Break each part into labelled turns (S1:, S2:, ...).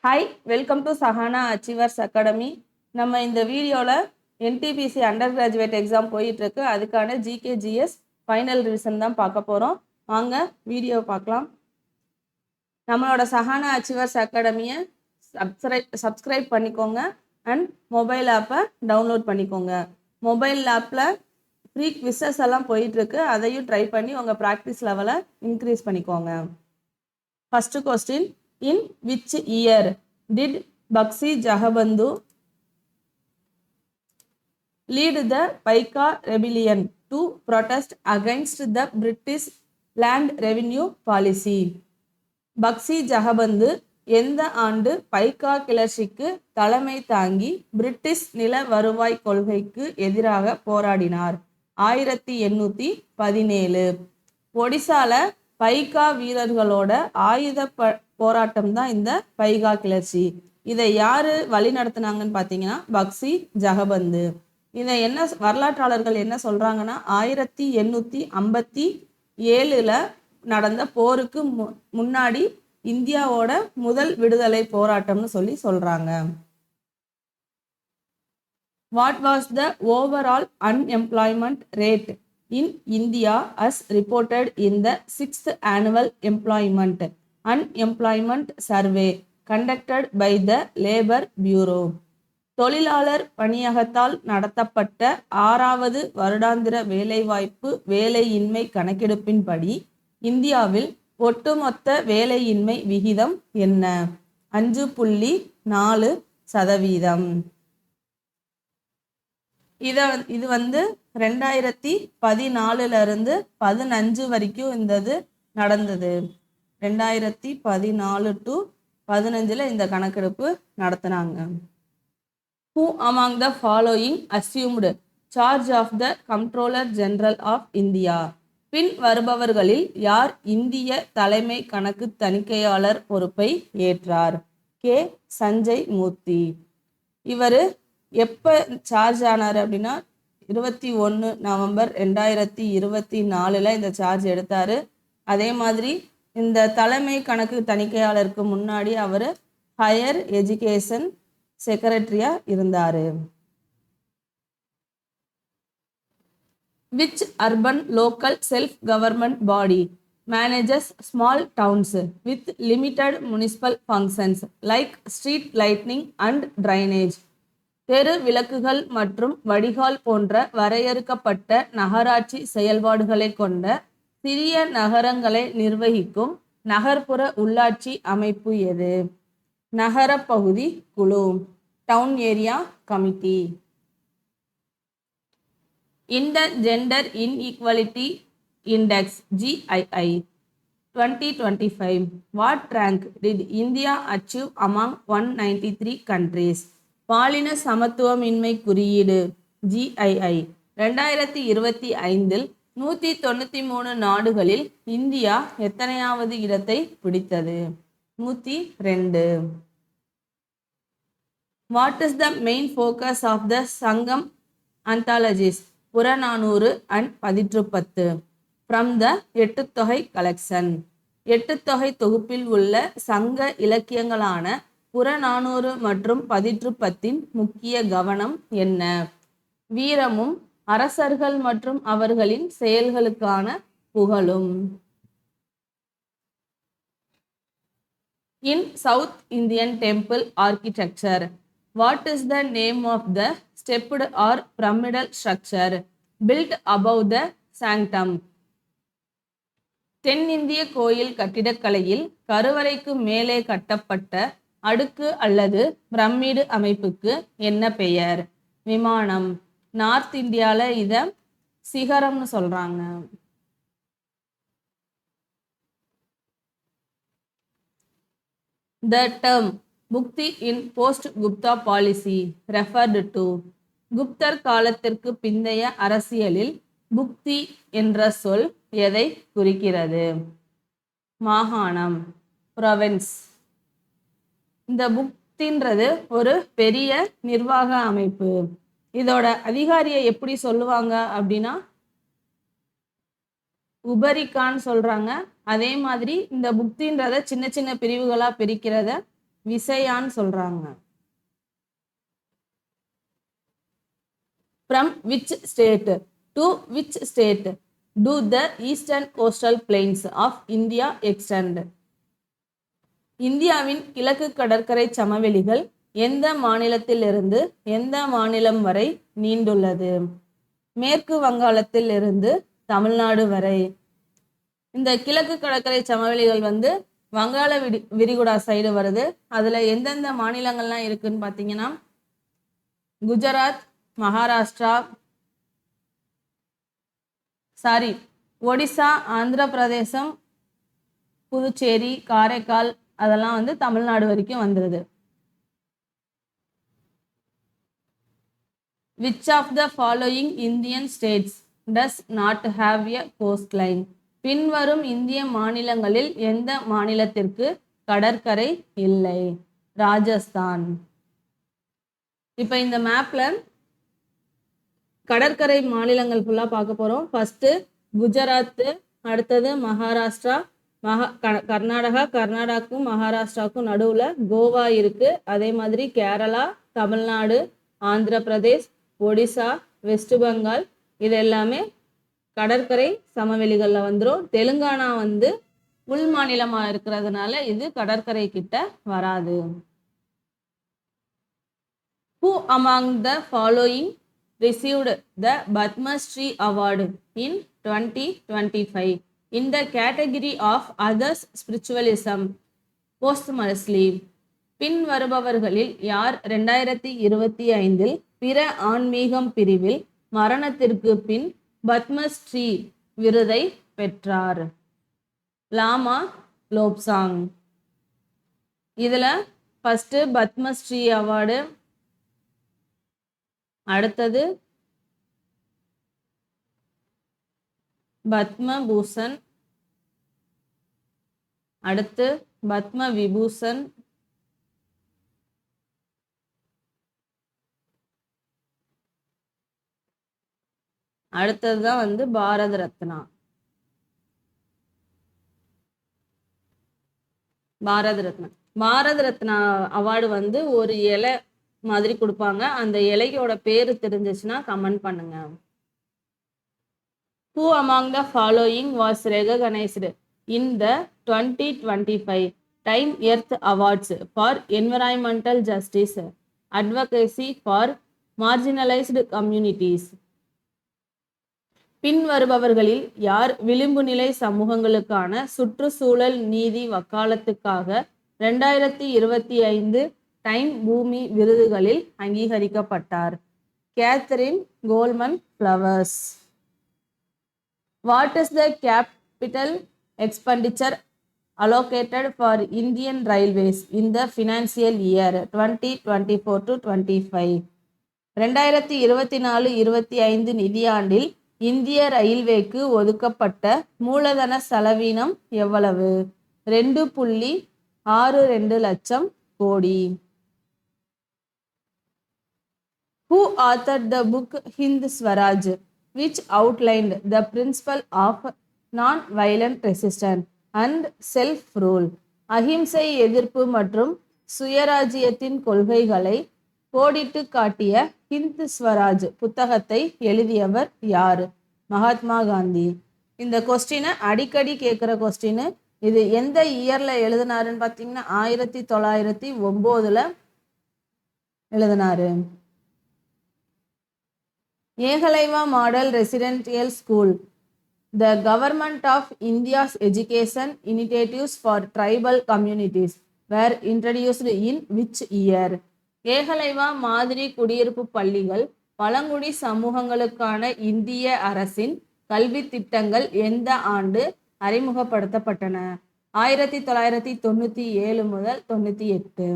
S1: Hi, welcome to Sahana achievers academy. நம்ம இந்த வீடியோவில் என்டிபிசி அண்டர் கிராஜுவேட் எக்ஸாம் போயிட்டுருக்கு. அதுக்கான ஜிகேஜிஎஸ் ஃபைனல் ரிவிஷன் தான் பார்க்க போகிறோம். வாங்க வீடியோ பார்க்கலாம். நம்மளோட சஹானா அச்சீவர்ஸ் அகாடமியை சப்ஸ்கிரைப் பண்ணிக்கோங்க அண்ட் மொபைல் ஆப்பை டவுன்லோட் பண்ணிக்கோங்க. மொபைல் ஆப்பில் ஃப்ரீ குவிஸஸ் எல்லாம் போயிட்டுருக்கு. அதையும் ட்ரை பண்ணி உங்கள் ப்ராக்டிஸ் லெவலை இன்க்ரீஸ் பண்ணிக்கோங்க. First question, in which year did Bakshi Jahabandhu lead the Paika rebellion to protest against the British land revenue policy? Bakshi Jagabandhu எந்த ஆண்டு பைக்கா கிளர்ச்சிக்கு தலைமை தாங்கி பிரிட்டிஷ் நில வருவாய் கொள்கைக்கு எதிராக போராடினார்? 1817. ஒடிசால பைக்கா வீரர்களோட ஆயுத போராட்டம் தான் இந்த பைகா கிளர்ச்சி. இதை யாரு வழி நடத்தினாங்கன்னு பார்த்தீங்கன்னா பக்சி ஜஹபந்து. இதை என்ன வரலாற்றாளர்கள் என்ன சொல்றாங்கன்னா 1857 நடந்த போருக்கு முன்னாடி இந்தியாவோட முதல் விடுதலை போராட்டம்னு சொல்றாங்க. What was the overall unemployment rate in India as reported in the 6th annual unemployment survey conducted by the Labour Bureau? தொழிலாளர் பணியகத்தால் நடத்தப்பட்ட 6வது வருடாந்திர வேலைவாய்ப்பு வேலையின்மை கணக்கெடுப்பின்படி இந்தியாவில் ஒட்டுமொத்த வேலையின்மை விகிதம் என்ன? 5.4%. இது 2014 15 வரைக்கும் இந்த நடந்தது. 2014 to 15 இந்த கணக்கெடுப்பு நடத்தினாங்க. Who among the following assumed charge of the Comptroller General of India? பின் வருபவர்களில் யார் இந்திய தலைமை கணக்கு தணிக்கையாளர் பொறுப்பை ஏற்றார்? கே சஞ்சய் மூர்த்தி. இவர் எப்போ சார்ஜ் ஆனார் அப்படின்னா 21 நவம்பர் 2024 இந்த சார்ஜ் எடுத்தார். அதே மாதிரி இந்த தலைமை கணக்கு தணிக்கையாளருக்கு முன்னாடி அவர் ஹையர் எஜுகேஷன் செக்ரட்டரியா இருந்தார். Which urban local self-government body manages small towns with limited municipal functions like street lighting and drainage? தெரு விளக்குகள் மற்றும் வடிகால் போன்ற வரையறுக்கப்பட்ட நகராட்சி செயல்பாடுகளை கொண்ட சிறிய நகரங்களை நிர்வகிக்கும் நகர்ப்புற உள்ளாட்சி அமைப்பு எது? நகர பகுதி குழு, town area committee. In the Gender Inequality Index GII 2025, what rank did India achieve among 193 countries? பாலின சமத்துவமின்மை குறியீடு GII 2025 193 நாடுகளில் இந்தியா எத்தனையாவது இடத்தை பிடித்தது? 102. What is the main focus of the Sangam anthologies Purananuru and Pathitrupathu from the Ettuthokai collection? Ettuthokai தொகுப்பில் உள்ள சங்க இலக்கியங்களான புறநானூறு மற்றும் பதிற்றுப்பத்தின் முக்கிய கவனம் என்ன? வீரமும் அரசர்கள் மற்றும் அவர்களின் செயல்களுக்கான புகழும். In South Indian temple architecture, what is the name of the stepped or pyramidal structure built above the sanctum? தென்னிந்திய கோயில் கட்டிடக்கலையில் கருவறைக்கு மேலே கட்டப்பட்ட அடுக்கு அல்லது பிரமிடு அமைப்புக்கு என்ன பெயர்? விமானம். நார்த் இந்தியால இத சிகரம்னு சொல்றாங்க. The term Bhukti in post-Gupta policy referred to? குப்தர் காலத்திற்கு பிந்தைய அரசியலில் புக்தி என்ற சொல் எதை குறிக்கிறது? மாகாணம், ப்ரொவின்ஸ். இந்த புக்தின்றது ஒரு பெரிய நிர்வாக அமைப்பு. இதோட அதிகாரியை எப்படி சொல்லுவாங்க அப்படின்னா உபரிக்கான்னு சொல்றாங்க. அதே மாதிரி இந்த புக்தின்றத சின்ன சின்ன பிரிவுகளா பிரிக்கிறத விசையான்னு சொல்றாங்க. From which state to which state do the eastern coastal plains of India extend? இந்தியாவின் கிழக்கு கடற்கரை சமவெளிகள் எந்த மாநிலத்திலிருந்து எந்த மாநிலம் வரை நீண்டுள்ளது? மேற்கு வங்காளத்தில் இருந்து தமிழ்நாடு வரை. இந்த கிழக்கு கடற்கரை சமவெளிகள் வந்து வங்காள விரிகுடா சைடு வருது. அதுல எந்தெந்த மாநிலங்கள்லாம் இருக்குன்னு பார்த்தீங்கன்னா குஜராத், மகாராஷ்டிரா, ஒடிசா, ஆந்திர பிரதேசம், புதுச்சேரி, காரைக்கால் அதெல்லாம் வந்து தமிழ்நாடு வரைக்கும் வந்துடுது. Which of the following Indian states does not have a coastline? பின்வரும் இந்திய மாநிலங்களில் எந்த மாநிலத்திற்கு கடற்கரை இல்லை? ராஜஸ்தான். இப்ப இந்த மேப்ல கடற்கரை மாநிலங்கள் ஃபுல்லா பார்க்க போறோம். ஃபர்ஸ்ட் குஜராத், அடுத்தது மகாராஷ்டிரா, கர்நாடகா, கர்நாடகாக்கும் மகாராஷ்டிராவுக்கும் நடுவுல கோவா இருக்கு. அதே மாதிரி கேரளா, தமிழ்நாடு, ஆந்திர பிரதேஷ், ஒடிசா, வெஸ்ட் பெங்கால் இது எல்லாமே கடற்கரை சமவெளிகள்ல வந்துடும். தெலுங்கானா வந்து உள் மாநிலமா இருக்கிறதுனால இது கடற்கரை கிட்ட வராது. Who among the following received the Padma Shri Award in 2025 in the category of others spiritualism posthumously? பின் வருபவர்களில் யார் 2025 பிற ஆன்மீகம் பிரிவில் மரணத்திற்கு பின் பத்மஸ்ரீ விருதை பெற்றார்? லாமா லோப்சாங். இதுல ஃபர்ஸ்ட் பத்மஸ்ரீ அவார்டு, அடுத்தது பத்மபூஷன், அடுத்து பத்ம விபூஷன், அடுத்ததுதான் வந்து பாரத ரத்னா. பாரத ரத்னா அவார்டு வந்து ஒரு இலை மாதிரி கொடுப்பாங்க. அந்த இலையோட பேரு தெரிஞ்சிச்சுன்னா கமெண்ட் பண்ணுங்க. Who among the following was recognized in the 2025 Time Earth Awards for Environmental Justice Advocacy for Marginalized Communities? பின் வருபவர்களில் யார் விளிம்பு நிலை சமூகங்களுக்கான சுற்றுச்சூழல் நீதி வக்காலத்துக்காக 2025 டைம் பூமி விருதுகளில் அங்கீகரிக்கப்பட்டார்? Catherine Coleman Flowers. What is the capital expenditure allocated for Indian Railways in the financial year 2024 to 25? 2024-25 நிதியாண்டில் இந்திய ரயில்வேக்கு ஒதுக்கப்பட்ட மூலதன செலவினம் எவ்வளவு? 2.62 லட்சம் கோடி. Who authored the book Hind Swaraj, which outlined the principle of non-violent resistance and self-rule? அஹிம்சை எதிர்ப்பு மற்றும் சுயராஜ்யத்தின் கொள்கைகளை கோடிட்டு காட்டிய ஹிந்த் ஸ்வராஜ் புத்தகத்தை எழுதியவர் யாரு? மகாத்மா காந்தி. இந்த கொஸ்டினை அடிக்கடி கேட்குற கொஸ்டின். இது எந்த இயர்ல எழுதினாருன்னு பார்த்தீங்கன்னா 1909 எழுதினாரு. Eklavya model residential school, the government of India's education initiatives for tribal communities were introduced in which year? Eklavya மாதிரி குடியிருப்பு பள்ளிகள் பழங்குடி சமூகங்களுக்கான இந்திய அரசின் கல்வி திட்டங்கள் எந்த ஆண்டு அறிமுகப்படுத்தப்பட்டன? 1997 முதல் 98.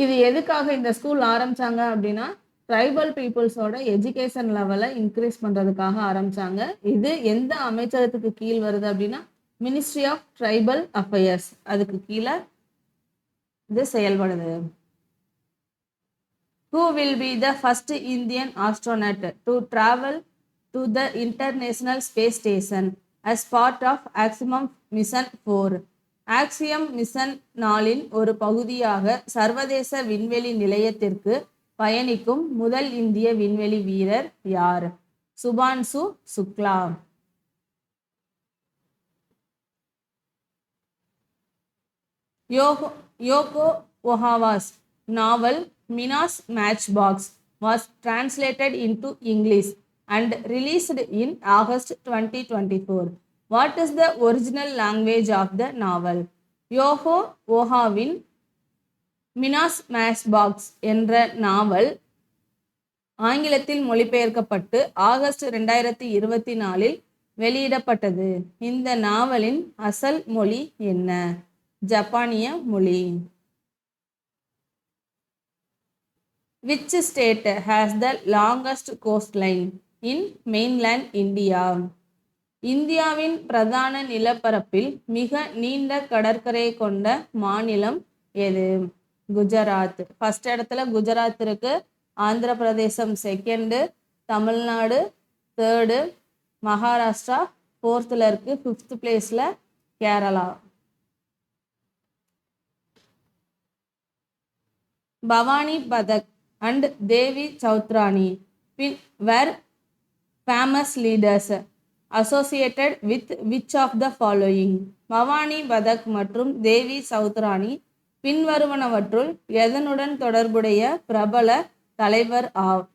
S1: இது எதுக்காக இந்த ஸ்கூல் ஆரம்பிச்சாங்க அப்படின்னா ட்ரைபல் பீப்புள்ஸோட எஜுகேஷன் லெவலை இன்க்ரீஸ் பண்றதுக்காக ஆரம்பிச்சாங்க. இது எந்த அமைச்சகத்துக்கு கீழ் வருது அப்படின்னா மினிஸ்ட்ரி ஆஃப் ட்ரைபல் அஃபேர்ஸ், அதுக்கு கீழே இது செயல்படுது. Who will be the first Indian astronaut to travel to the International Space Station as part of Axiom Mission 4? Axiom mission நாளின் ஒரு பகுதியாக சர்வதேச விண்வெளி நிலையத்திற்கு பயணிக்கும் முதல் இந்திய விண்வெளி வீரர் யார்? சுபான்சு சுக்லா. யோகோ ஒஹாவாஸ் நாவல் மினாஸ் மேட்ச்பாக்ஸ் was translated into English and released in August 2024. What is the original language of the novel? யோகோ ஓஹாவின் மினாஸ் மேட்ச்பாக்ஸ் என்ற நாவல் ஆங்கிலத்தில் மொழிபெயர்க்கப்பட்டு ஆகஸ்ட் 2024 வெளியிடப்பட்டது. இந்த நாவலின் அசல் மொழி என்ன? ஜப்பானிய மொழி. Which state has the longest coastline in mainland India? இந்தியாவின் பிரதான நிலப்பரப்பில் மிக நீண்ட கடற்கரை கொண்ட மாநிலம் எது? குஜராத். ஃபர்ஸ்ட் இடத்துல குஜராத் இருக்கு, ஆந்திர பிரதேசம் செகண்டு, தமிழ்நாடு தேர்டு, மகாராஷ்டிரா ஃபோர்த்தில் இருக்கு, ஃபிஃப்த் பிளேஸில் Kerala. Bhavani Pathak and Devi Chautrani were famous leaders associated with which of the following? Bhavani Pathak மற்றும் தேவி சௌத்ரானி பின்வருவனவற்றுள் எதனுடன் தொடர்புடைய பிரபல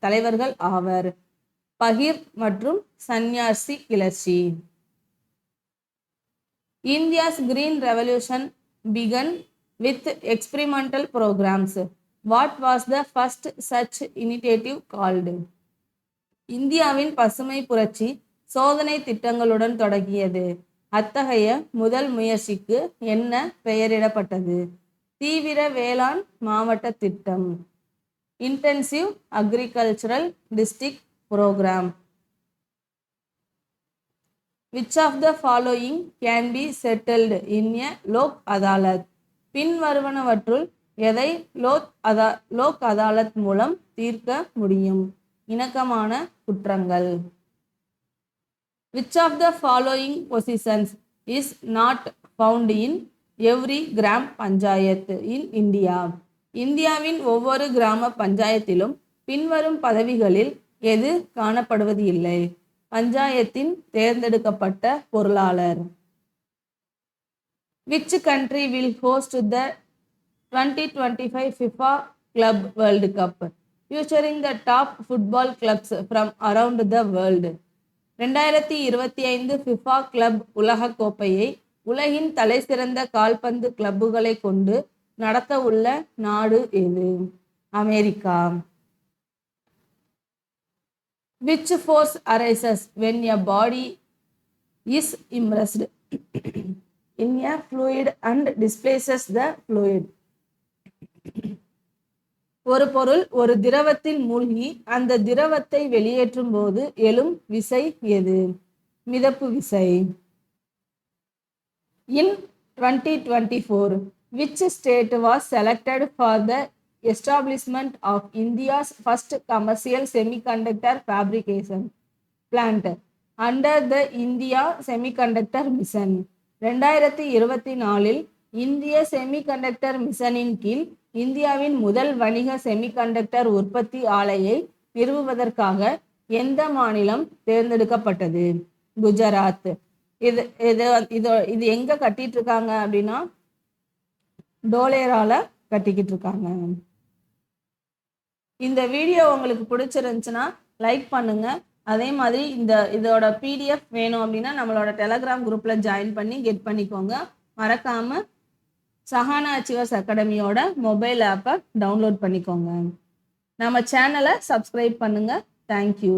S1: தலைவர்கள் ஆவர்? பகிர் மற்றும் சன்னியாசி கிளர்ச்சி. India's Green Revolution began with experimental programs. What was the first such initiative called? இந்தியாவின் பசுமை புரட்சி சோதனை திட்டங்களுடன் தொடங்கியது. அத்தகைய முதல் முயற்சிக்கு என்ன பெயரிடப்பட்டது? தீவிர வேளாண் மாவட்ட திட்டம். Intensive agricultural district programme. Which of the following can be settled in a Lok Adalat? பின்வருவனவற்றுள் எதை லோக் அதாலத் மூலம் தீர்க்க முடியும்? இணக்கமான குற்றங்கள். Which of the following positions is not found in every gram panchayat in India? இந்தியாவின் ஒவ்வொரு கிராம பஞ்சாயத்திலும் பின்வரும் பதவிகளில் எது காணப்படுவது இல்லை? பஞ்சாயத்தின் தேர்ந்தெடுக்கப்பட்ட பொருளாளர். Which country will host the 2025 FIFA Club World Cup, featuring the top football clubs from around the world? 2025 FIFA club உலக கோப்பையை உலகின் தலை சிறந்த கால்பந்து கிளப்புகளை கொண்டு நடத்த உள்ள நாடு எது? America. Which force arises when a body is immersed in a fluid and displaces the fluid? ஒரு பொருள் ஒரு திரவத்தில் மூழ்கி அந்த திரவத்தை வெளியேற்றும் போது எழும் விசை எது? மிதப்பு விசை. In 2024, which state was selected for the establishment of India's first commercial semiconductor fabrication plant under the India Semiconductor Mission? 2024 இந்திய செமிகண்டக்டர் மிஷனின் கீழ் இந்தியாவின் முதல் வணிக செமிகண்டக்டர் உற்பத்தி ஆலையை நிறுவுவதற்காக எந்த மாநிலம் தேர்ந்தெடுக்கப்பட்டது? குஜராத். இது எங்க கட்டிட்டு இருக்காங்க அப்படின்னா டோலேரால கட்டிக்கிட்டு இருக்காங்க. இந்த வீடியோ உங்களுக்கு பிடிச்சிருந்துச்சுன்னா லைக் பண்ணுங்க. அதே மாதிரி இதோட பிடிஎஃப் வேணும் அப்படின்னா நம்மளோட டெலகிராம் குரூப்ல ஜாயின் பண்ணி கெட் பண்ணிக்கோங்க. மறக்காம சஹானா அச்சீவர்ஸ் அகாடமியோட மொபைல் ஆப்பை டவுன்லோட் பண்ணிக்கோங்க. நம்ம சேனலை சப்ஸ்கிரைப் பண்ணுங்க. தேங்க்யூ.